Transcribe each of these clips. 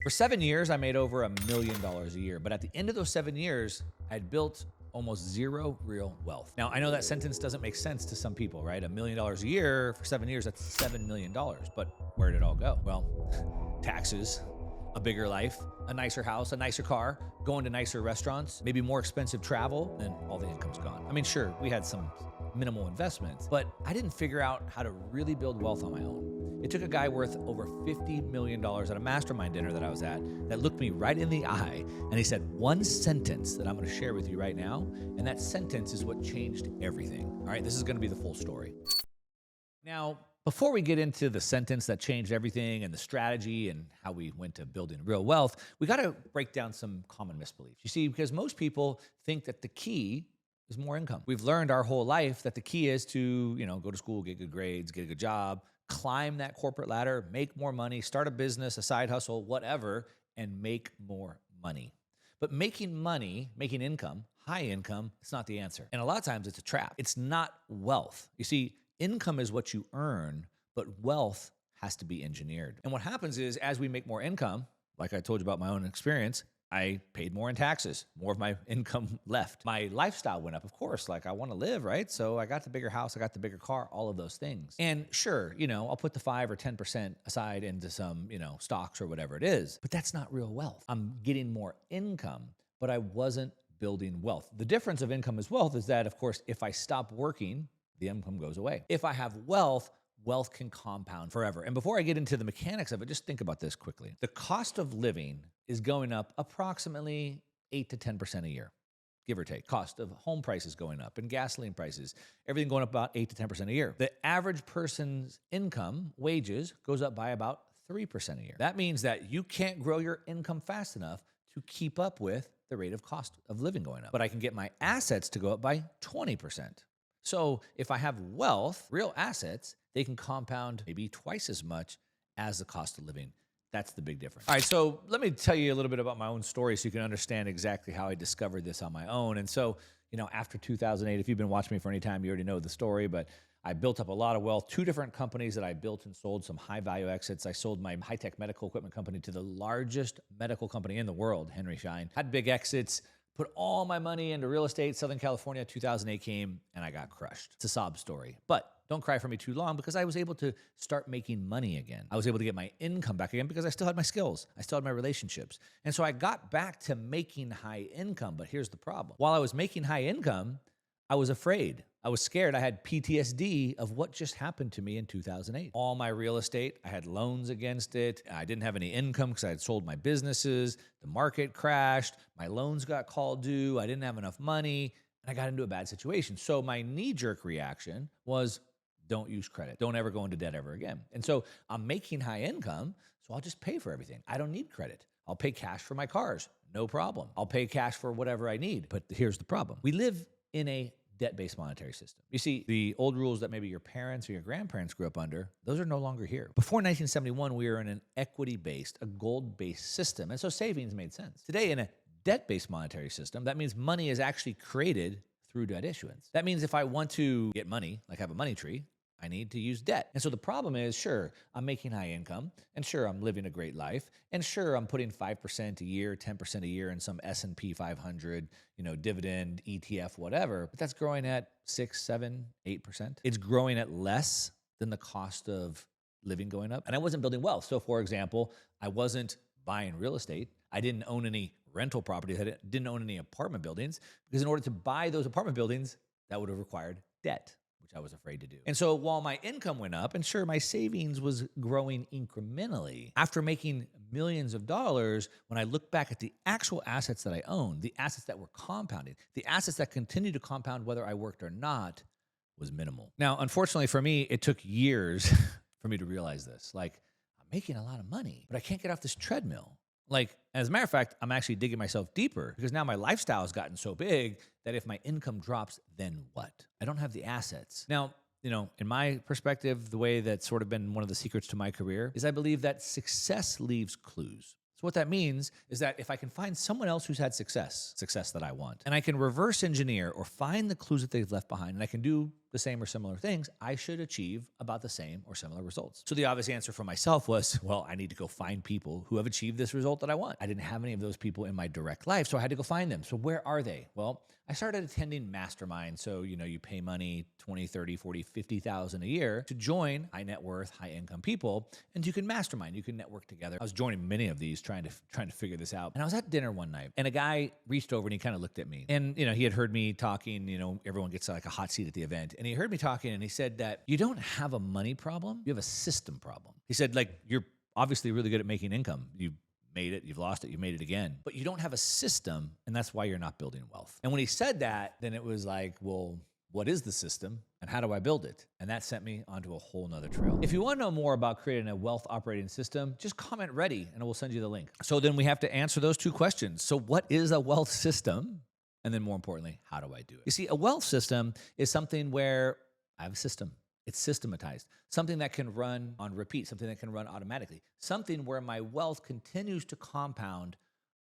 For 7 years, I made over $1 million a year. But at the end of those 7 years, I had built almost zero real wealth. Now, I know that sentence doesn't make sense to some people, right? $1 million a year for 7 years, that's $7 million. But where did it all go? Well, taxes, a bigger life, a nicer house, a nicer car, going to nicer restaurants, maybe more expensive travel, and all the income's gone. I mean, sure, we had some minimal investments, but I didn't figure out how to really build wealth on my own. It took a guy worth over $50 million at a mastermind dinner that I was at that looked me right in the eye, and he said one sentence that I'm going to share with you right now, and that sentence is what changed everything. All right, this is going to be the full story. Now, before we get into the sentence that changed everything and the strategy and how we went to building real wealth, we got to break down some common misbeliefs. You see, because most people think that the key is more income. We've learned our whole life that the key is to, go to school, get good grades, get a good job, climb that corporate ladder, make more money, start a business, a side hustle, whatever, and make more money. But making money, making income, high income, it's not the answer. And a lot of times it's a trap. It's not wealth. You see, income is what you earn, but wealth has to be engineered. And what happens is as we make more income, like I told you about my own experience, I paid more in taxes, more of my income left. My lifestyle went up, of course, like I want to live, right? So I got the bigger house, I got the bigger car, all of those things. And sure, I'll put the 5 or 10% aside into some, stocks or whatever it is, but that's not real wealth. I'm getting more income, but I wasn't building wealth. The difference of income as wealth is that, of course, if I stop working, the income goes away. If I have wealth, wealth can compound forever. And before I get into the mechanics of it, just think about this quickly. The cost of living is going up approximately 8 to 10% a year, give or take. Cost of home prices going up and gasoline prices, everything going up about 8 to 10% a year. The average person's income, wages, goes up by about 3% a year. That means that you can't grow your income fast enough to keep up with the rate of cost of living going up. But I can get my assets to go up by 20%. So if I have wealth, real assets, they can compound maybe twice as much as the cost of living. That's the big difference. All right, so let me tell you a little bit about my own story so you can understand exactly how I discovered this on my own. And so, after 2008, if you've been watching me for any time, you already know the story, but I built up a lot of wealth, 2 different companies that I built and sold, some high value exits. I sold my high-tech medical equipment company to the largest medical company in the world, Henry Schein. Had big exits, put all my money into real estate. Southern California, 2008 came, and I got crushed. It's a sob story. But don't cry for me too long because I was able to start making money again. I was able to get my income back again because I still had my skills. I still had my relationships. And so I got back to making high income. But here's the problem. While I was making high income, I was afraid. I was scared. I had PTSD of what just happened to me in 2008. All my real estate, I had loans against it. I didn't have any income because I had sold my businesses. The market crashed. My loans got called due. I didn't have enough money. And I got into a bad situation. So my knee-jerk reaction was, don't use credit. Don't ever go into debt ever again. And so I'm making high income, so I'll just pay for everything. I don't need credit. I'll pay cash for my cars. No problem. I'll pay cash for whatever I need. But here's the problem. We live in a debt-based monetary system. You see, the old rules that maybe your parents or your grandparents grew up under, those are no longer here. Before 1971, we were in an equity-based, a gold-based system, and so savings made sense. Today, in a debt-based monetary system, that means money is actually created through debt issuance. That means if I want to get money, like have a money tree, I need to use debt. And so the problem is, sure, I'm making high income, and sure, I'm living a great life, and sure, I'm putting 5% a year, 10% a year in some S&P 500, dividend, ETF, whatever, but that's growing at 6, 7, 8%. It's growing at less than the cost of living going up, and I wasn't building wealth. So for example, I wasn't buying real estate. I didn't own any rental properties. I didn't own any apartment buildings, because in order to buy those apartment buildings, that would have required debt, which I was afraid to do. And so while my income went up, and sure, my savings was growing incrementally, after making millions of dollars, when I look back at the actual assets that I owned, the assets that were compounding, the assets that continued to compound whether I worked or not, was minimal. Now, unfortunately for me, it took years for me to realize this. Like, I'm making a lot of money, but I can't get off this treadmill. Like, as a matter of fact, I'm actually digging myself deeper because now my lifestyle has gotten so big that if my income drops, then what? I don't have the assets. Now, in my perspective, the way that's sort of been one of the secrets to my career is I believe that success leaves clues. So what that means is that if I can find someone else who's had success that I want, and I can reverse engineer or find the clues that they've left behind, and I can do the same or similar things, I should achieve about the same or similar results. So the obvious answer for myself was, well, I need to go find people who have achieved this result that I want. I didn't have any of those people in my direct life, so I had to go find them. So where are they? Well, I started attending masterminds. So, you pay money, 20, 30, 40, 50,000 a year to join high net worth, high income people, and you can mastermind, you can network together. I was joining many of these trying to figure this out. And I was at dinner one night and a guy reached over and he kind of looked at me. And, he had heard me talking, everyone gets like a hot seat at the event. And he heard me talking and he said that you don't have a money problem, you have a system problem. He said, like, you're obviously really good at making income. You made it, you've lost it, you made it again. But you don't have a system, and that's why you're not building wealth. And when he said that, then it was like, well, what is the system and how do I build it? And that sent me onto a whole nother trail. If you want to know more about creating a wealth operating system, just comment ready and we'll send you the link. So then we have to answer those two questions. So what is a wealth system? And then more importantly, how do I do it? You see, a wealth system is something where I have a system. It's systematized, something that can run on repeat, something that can run automatically, something where my wealth continues to compound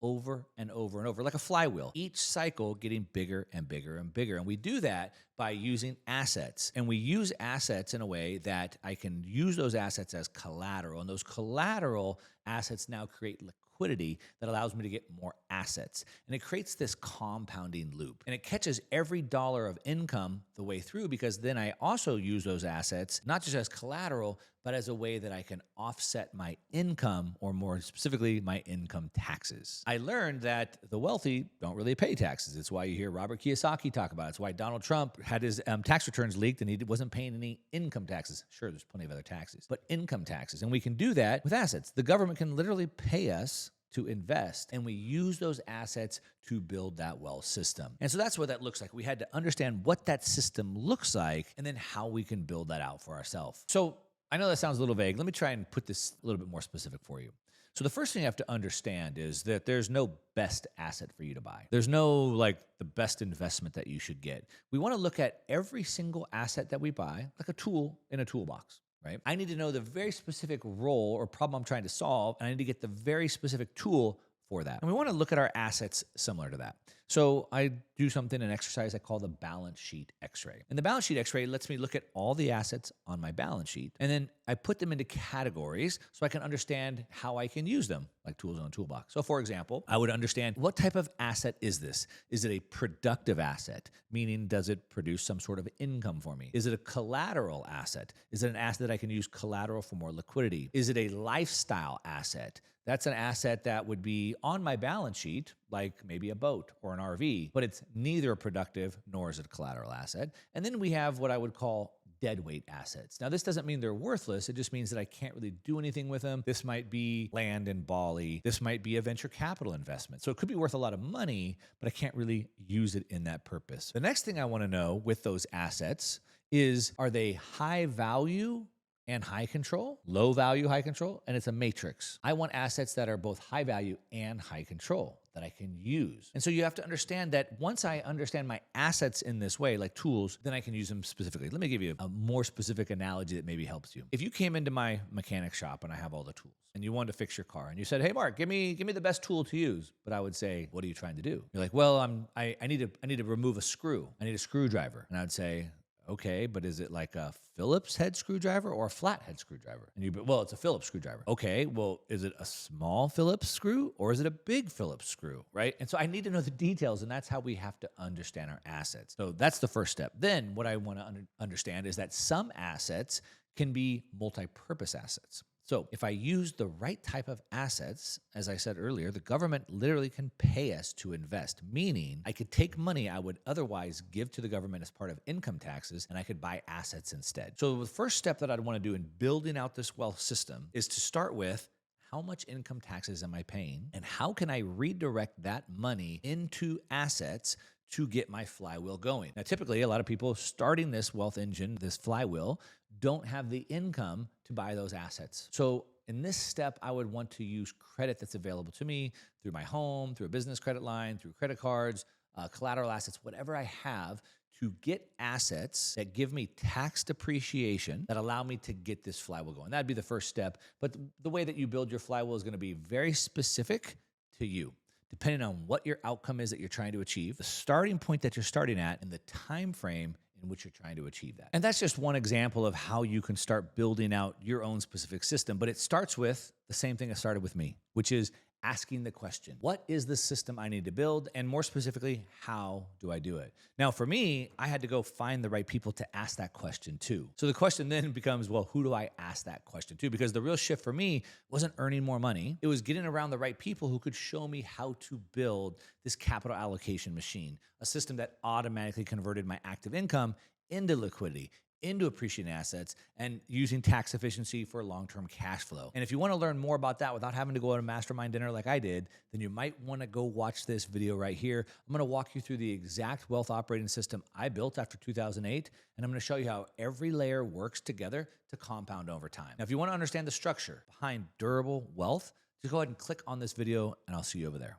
over and over and over, like a flywheel, each cycle getting bigger and bigger and bigger. And we do that by using assets. And we use assets in a way that I can use those assets as collateral. And those collateral assets now create liquidity that allows me to get more assets. And it creates this compounding loop. And it catches every dollar of income the way through, because then I also use those assets, not just as collateral, but as a way that I can offset my income, or more specifically, my income taxes. I learned that the wealthy don't really pay taxes. It's why you hear Robert Kiyosaki talk about it. It's why Donald Trump had his tax returns leaked and he wasn't paying any income taxes. Sure, there's plenty of other taxes, but income taxes. And we can do that with assets. The government can literally pay us to invest, and we use those assets to build that wealth system. And so that's what that looks like. We had to understand what that system looks like and then how we can build that out for ourselves. So I know that sounds a little vague. Let me try and put this a little bit more specific for you. So the first thing you have to understand is that there's no best asset for you to buy. There's no like the best investment that you should get. We want to look at every single asset that we buy like a tool in a toolbox. Right? I need to know the very specific role or problem I'm trying to solve, and I need to get the very specific tool for that. And we want to look at our assets similar to that. So I do an exercise I call the balance sheet x-ray. And the balance sheet x-ray lets me look at all the assets on my balance sheet, and then I put them into categories so I can understand how I can use them, like tools in a toolbox. So for example, I would understand, what type of asset is this? Is it a productive asset? Meaning, does it produce some sort of income for me? Is it a collateral asset? Is it an asset that I can use collateral for more liquidity? Is it a lifestyle asset? That's an asset that would be on my balance sheet, like maybe a boat or an RV, but it's neither productive nor is it a collateral asset. And then we have what I would call deadweight assets. Now, this doesn't mean they're worthless. It just means that I can't really do anything with them. This might be land in Bali. This might be a venture capital investment. So it could be worth a lot of money, but I can't really use it in that purpose. The next thing I want to know with those assets is, are they high value and high control, low value, high control, and it's a matrix. I want assets that are both high value and high control that I can use. And so you have to understand that once I understand my assets in this way, like tools, then I can use them specifically. Let me give you a more specific analogy that maybe helps you. If you came into my mechanic shop and I have all the tools, and you wanted to fix your car, and you said, "Hey, Mark, give me the best tool to use," but I would say, "What are you trying to do?" You're like, "Well, I need to remove a screw. I need a screwdriver," and I would say, "Okay, but is it like a Phillips head screwdriver or a flat head screwdriver?" And well, it's a Phillips screwdriver. Okay, well, is it a small Phillips screw or is it a big Phillips screw, right? And so I need to know the details, and that's how we have to understand our assets. So that's the first step. Then what I want to understand is that some assets can be multi-purpose assets. So if I use the right type of assets, as I said earlier, the government literally can pay us to invest, meaning I could take money I would otherwise give to the government as part of income taxes, and I could buy assets instead. So the first step that I'd want to do in building out this wealth system is to start with, how much income taxes am I paying, and how can I redirect that money into assets to get my flywheel going? Now, typically, a lot of people starting this wealth engine, this flywheel, don't have the income to buy those assets. So in this step, I would want to use credit that's available to me through my home, through a business credit line, through credit cards, collateral assets, whatever I have, to get assets that give me tax depreciation that allow me to get this flywheel going. That'd be the first step. But the way that you build your flywheel is going to be very specific to you, depending on what your outcome is that you're trying to achieve, the starting point that you're starting at, and the time frame in in which you're trying to achieve that. And that's just one example of how you can start building out your own specific system. But it starts with the same thing that started with me, which is asking the question, what is the system I need to build? And more specifically, how do I do it? Now, for me, I had to go find the right people to ask that question to. So the question then becomes, well, who do I ask that question to? Because the real shift for me wasn't earning more money. It was getting around the right people who could show me how to build this capital allocation machine, a system that automatically converted my active income into liquidity, into appreciating assets, and using tax efficiency for long-term cash flow. And if you want to learn more about that without having to go to a mastermind dinner like I did, then you might want to go watch this video right here. I'm going to walk you through the exact wealth operating system I built after 2008, and I'm going to show you how every layer works together to compound over time. Now, if you want to understand the structure behind durable wealth, just go ahead and click on this video, and I'll see you over there.